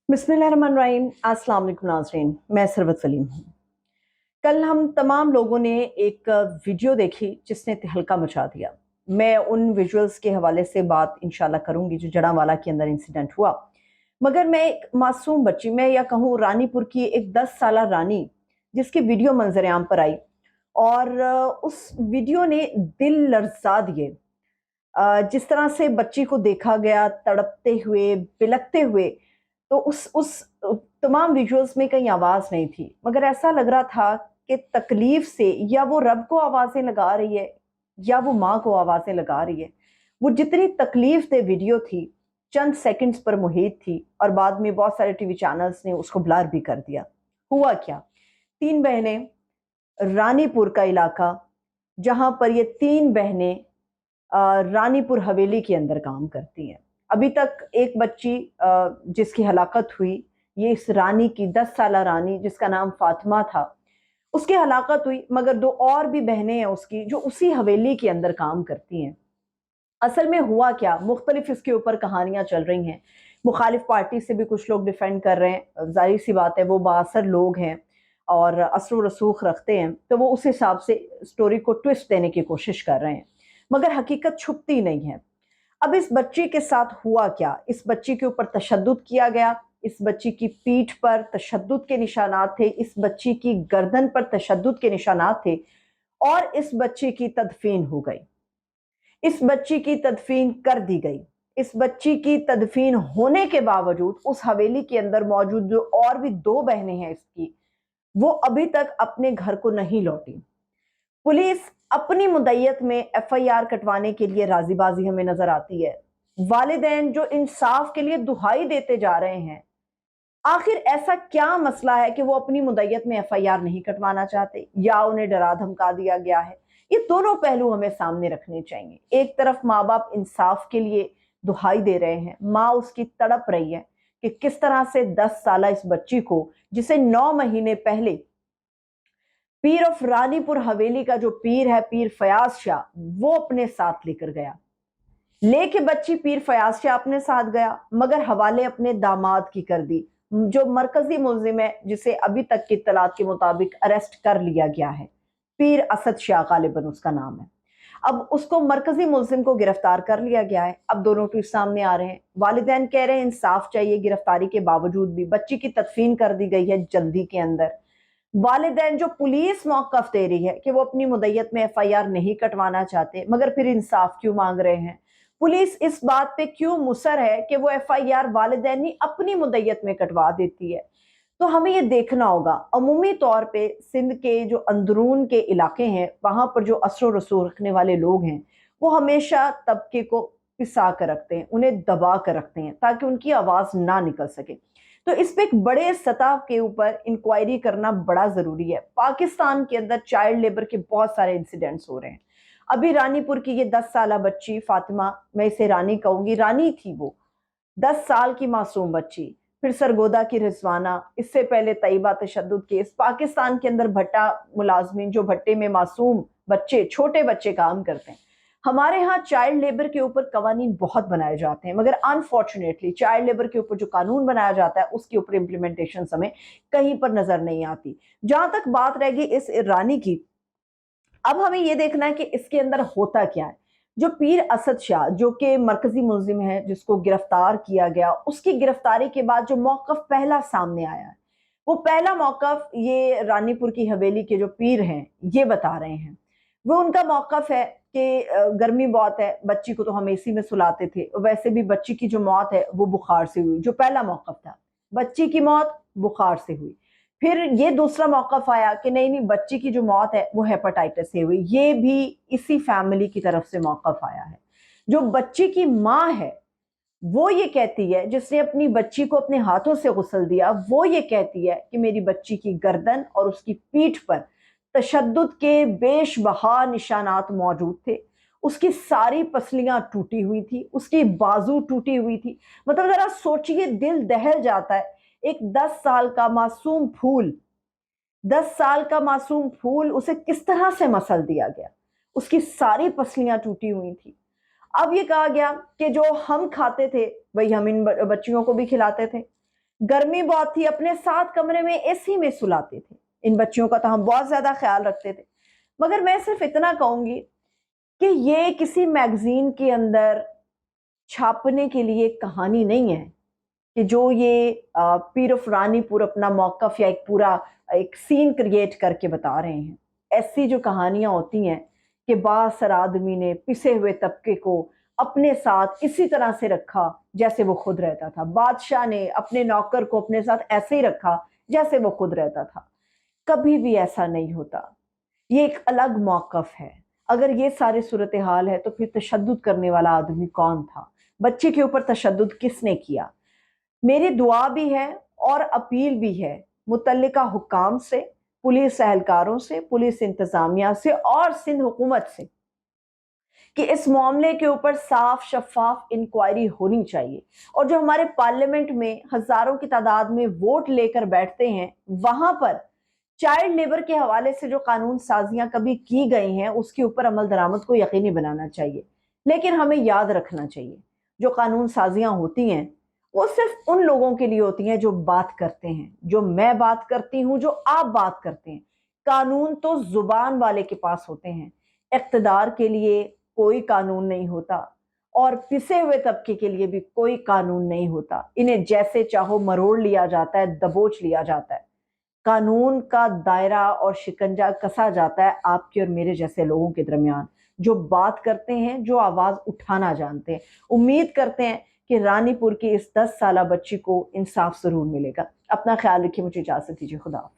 बिस्मिल्लाहिर्रहमानिर्रहीम। अस्सलाम वालेकुम नाज़रीन, मैं सरवत सलीम हूँ। कल हम तमाम लोगों ने एक वीडियो देखी जिसने तहलका मचा दिया। मैं उन विजुअल्स के हवाले से बात इंशाल्लाह करूँगी जो जड़ांवाला के अंदर इंसिडेंट हुआ। मगर मैं एक मासूम बच्ची, मैं या कहूँ रानीपुर की एक 10 साला रानी, जिसकी वीडियो मंजर आम पर आई और उस वीडियो ने दिल लर्जा दिए। जिस तरह से बच्ची को देखा गया तड़पते हुए, बिलखते हुए, तो उस तमाम विजुअल्स में कहीं आवाज़ नहीं थी, मगर ऐसा लग रहा था कि तकलीफ़ से या वो रब को आवाज़ें लगा रही है या वो माँ को आवाज़ें लगा रही है। वो जितनी तकलीफ़ दे वीडियो थी, चंद सेकंड्स पर मुहित थी और बाद में बहुत सारे टीवी चैनल्स ने उसको ब्लर भी कर दिया। हुआ क्या? 3 बहनें, रानीपुर का इलाका, जहाँ पर ये 3 बहनें रानीपुर हवेली के अंदर काम करती हैं। अभी तक एक बच्ची जिसकी हलाकत हुई, ये इस रानी की 10 साला रानी जिसका नाम फातिमा था, उसकी हलाकत हुई, मगर 2 और भी बहनें हैं उसकी जो उसी हवेली के अंदर काम करती हैं। असल में हुआ क्या, मुख्तलिफ इसके ऊपर कहानियाँ चल रही हैं। मुखालिफ पार्टी से भी कुछ लोग डिफेंड कर रहे हैं, ज़ाहिर सी बात है वो बाअसर लोग हैं और असर व रसूख रखते हैं, तो वो उस हिसाब से स्टोरी को ट्विस्ट देने की कोशिश कर रहे हैं, मगर हकीकत छुपती नहीं है। अब इस बच्ची के साथ हुआ क्या? इस बच्ची के ऊपर तशद्दुद किया गया, इस बच्ची की पीठ पर तशद्दुद के निशानात थे, इस बच्ची की गर्दन पर तशद्दुद के निशानात थे और इस बच्ची की तदफीन हो गई। इस बच्ची की तदफीन कर दी गई। इस बच्ची की तदफीन होने के बावजूद उस हवेली के अंदर मौजूद जो और भी 2 बहनें हैं इसकी, वो अभी तक अपने घर को नहीं लौटी। पुलिस अपनी मुद्दत में एफआईआर कटवाने के लिए राजीबाजी हमें नजर आती है। वालिदैन जो इंसाफ के लिए दुहाई देते जा रहे हैं, आखिर ऐसा क्या मसला है कि वो अपनी मुद्दत में एफआईआर नहीं कटवाना चाहते या उन्हें डरा धमका दिया गया है? ये दोनों पहलू हमें सामने रखने चाहिए। एक तरफ माँ बाप इंसाफ के लिए दुहाई दे रहे हैं, माँ उसकी तड़प रही है कि किस तरह से 10 साला इस बच्ची को, जिसे 9 महीने पहले पीर ऑफ रानीपुर हवेली का जो पीर है, पीर फयाज शाह, वो अपने साथ लेकर गया। लेके बच्ची पीर फयाज शाह अपने साथ गया, मगर हवाले अपने दामाद की कर दी, जो मरकजी मुलजिम है, जिसे अभी तक की इत्तलात के मुताबिक अरेस्ट कर लिया गया है। पीर असद शाह गालिबन उसका नाम है। अब उसको मरकजी मुलजिम को गिरफ्तार कर लिया गया है। अब दोनों ट्वीट सामने आ रहे हैं। वालिदैन कह रहे हैं इंसाफ चाहिए, गिरफ्तारी के बावजूद भी बच्ची की तदफीन कर दी गई है जल्दी के अंदर। वालिदैन जो पुलिस मौक़िफ़ दे रही है कि वो अपनी मुद्दत में एफआईआर नहीं कटवाना चाहते, मगर फिर इंसाफ क्यों मांग रहे हैं? पुलिस इस बात पे क्यों मुसर है कि वो एफआईआर वालिदैन ही अपनी मुद्दत में कटवा देती है? तो हमें ये देखना होगा। अमूमी तौर पे सिंध के जो अंदरून के इलाके हैं, वहाँ पर जो असर व रसूख रखने वाले लोग हैं, वो हमेशा तबके को पिसा कर रखते हैं, उन्हें दबा कर रखते हैं ताकि उनकी आवाज़ ना निकल सके। तो इस पे एक बड़े सतह के ऊपर इंक्वायरी करना बड़ा ज़रूरी है। पाकिस्तान के अंदर चाइल्ड लेबर के बहुत सारे इंसिडेंट्स हो रहे हैं। अभी रानीपुर की ये 10 साला बच्ची फातिमा, मैं इसे रानी कहूँगी, रानी थी वो, 10 साल की मासूम बच्ची। फिर सरगोदा की रिजवाना, इससे पहले तैयबा तशद्दुद केस। पाकिस्तान के अंदर भट्टा मुलाजमीन, जो भट्टे में मासूम बच्चे, छोटे बच्चे काम करते हैं। हमारे यहाँ चाइल्ड लेबर के ऊपर कवानीन बहुत बनाए जाते हैं, मगर अनफॉर्चुनेटली चाइल्ड लेबर के ऊपर जो कानून बनाया जाता है उसके ऊपर इम्प्लीमेंटेशन हमें कहीं पर नजर नहीं आती। जहां तक बात रहेगी इस रानी की, अब हमें यह देखना है कि इसके अंदर होता क्या है। जो पीर असद शाह, जो कि मरकजी मुलजिम है, जिसको गिरफ्तार किया गया, उसकी गिरफ्तारी के बाद जो मौकफ पहला सामने आया है, वो पहला मौकफ ये रानीपुर की हवेली के जो पीर हैं ये बता रहे हैं। वो उनका मौकफ है कि गर्मी बहुत है, बच्ची को तो हम एसी में सुलाते थे, वैसे भी बच्ची की जो मौत है वो बुखार से हुई। जो पहला मौकफ था, बच्ची की मौत बुखार से हुई। फिर ये दूसरा मौकफ आया कि नहीं नहीं, बच्ची की जो मौत है वो हेपेटाइटिस से हुई। ये भी इसी फैमिली की तरफ से मौकफ आया है। जो बच्ची की माँ है वो ये कहती है, जिसने अपनी बच्ची को अपने हाथों से गुस्ल दिया, वो ये कहती है कि मेरी बच्ची की गर्दन और उसकी पीठ पर तशद्दुद के बेशबहा निशानात मौजूद थे। उसकी सारी पसलियां टूटी हुई थी, उसकी बाजू टूटी हुई थी। मतलब जरा सोचिए, दिल दहल जाता है। एक 10 साल का मासूम फूल, 10 साल का मासूम फूल, उसे किस तरह से मसल दिया गया। उसकी सारी पसलियां टूटी हुई थी। अब ये कहा गया कि जो हम खाते थे वही हम इन बच्चियों को भी खिलाते थे। गर्मी बहुत थी, अपने साथ कमरे में एसी में सुलाते थे। इन बच्चियों का तो हम बहुत ज्यादा ख्याल रखते थे। मगर मैं सिर्फ इतना कहूंगी कि ये किसी मैगजीन के अंदर छापने के लिए कहानी नहीं है कि जो ये पीर फुरानीपुर अपना मौकफ या एक पूरा एक सीन क्रिएट करके बता रहे हैं। ऐसी जो कहानियां होती हैं कि बासर आदमी ने पिसे हुए तबके को अपने साथ इसी तरह से रखा जैसे वो खुद रहता था, बादशाह ने अपने नौकर को अपने साथ ऐसे ही रखा जैसे वो खुद रहता था। कभी भी ऐसा नहीं होता। ये एक अलग मौकफ है। अगर ये सारी सूरत हाल है तो फिर तशद्दुद करने वाला आदमी कौन था? बच्चे के ऊपर तशद्दुद किसने किया? मेरी दुआ भी है और अपील भी है मुतल्लिका हुक्काम से, पुलिस एहलकारों से, पुलिस इंतजामिया से और सिंध हुकूमत से कि इस मामले के ऊपर साफ शफाफ इंक्वायरी होनी चाहिए। और जो हमारे पार्लियामेंट में हजारों की तादाद में वोट लेकर बैठते हैं, वहां पर चाइल्ड लेबर के हवाले से जो कानून साजियां कभी की गई हैं उसके ऊपर अमल दरामद को यकीनी बनाना चाहिए। लेकिन हमें याद रखना चाहिए जो कानून साजियां होती हैं वो सिर्फ उन लोगों के लिए होती हैं जो बात करते हैं, जो मैं बात करती हूं, जो आप बात करते हैं। कानून तो जुबान वाले के पास होते हैं, इख्तदार के लिए कोई कानून नहीं होता और पिसे हुए तबके के लिए भी कोई कानून नहीं होता। इन्हें जैसे चाहो मरोड़ लिया जाता है, दबोच लिया जाता है। कानून का दायरा और शिकंजा कसा जाता है आपके और मेरे जैसे लोगों के दरमियान जो बात करते हैं, जो आवाज उठाना जानते हैं। उम्मीद करते हैं कि रानीपुर की इस 10 साला बच्ची को इंसाफ जरूर मिलेगा। अपना ख्याल रखिए, मुझे इजाजत दीजिए। खुदा।